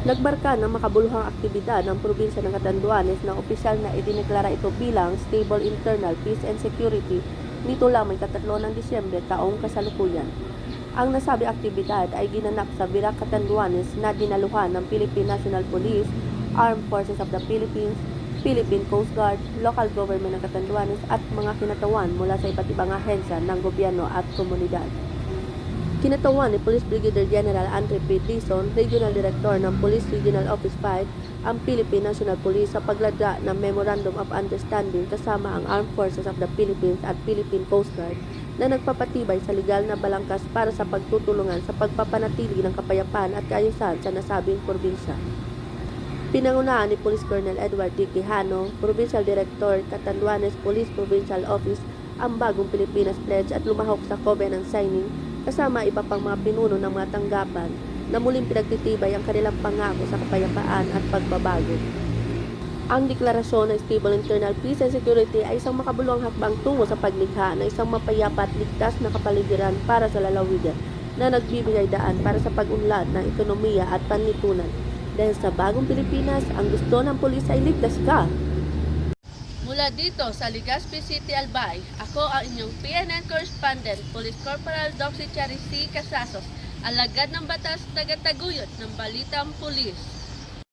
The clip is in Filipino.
Nagmarka ng makabuluhang aktibidad ng probinsya ng Catanduanes na opisyal na idineklara ito bilang Stable Internal Peace and Security nito lamang ika-3 ng Disyembre taong kasalukuyan. Ang nasabi aktibidad ay ginanap sa Virac, Catanduanes na dinaluhan ng Philippine National Police, Armed Forces of the Philippines, Philippine Coast Guard, local government ng Catanduanes at mga kinatawan mula sa iba't ibang ahensya ng gobyerno at komunidad. Kinatawan ni Police Brigadier General Andre P. Dizon, Regional Director ng Police Regional Office 5, ang Philippine National Police sa pagladra ng Memorandum of Understanding kasama ang Armed Forces of the Philippines at Philippine Coast Guard na nagpapatibay sa legal na balangkas para sa pagtutulungan sa pagpapanatili ng kapayapaan at kaayusan sa nasabing probinsya. Pinangunahan ni Police Colonel Edward D. Quijano, Provincial Director, Catanduanes Police Provincial Office, ang bagong Pilipinas Pledge at lumahok sa covenant signing kasama iba pang mga pinuno ng mga tanggapan na muling pinagtitibay ang kanilang pangako sa kapayapaan at pagbabago. Ang deklarasyon ng Stable Internal Peace and Security ay isang makabuluhang hakbang tungo sa paglikha ng isang mapayapa at ligtas na kapaligiran para sa lalawigan na nagbibigay daan para sa pag-unlad ng ekonomiya at panlipunan. Dahil sa bagong Pilipinas, ang gusto ng pulis ay ligtas ka. Mula dito sa Legazpi City, Albay, ako ang inyong PNN correspondent, Police Corporal Doxy Charity Casasos, alagad ng batas, tagataguyod ng Balitang Pulis.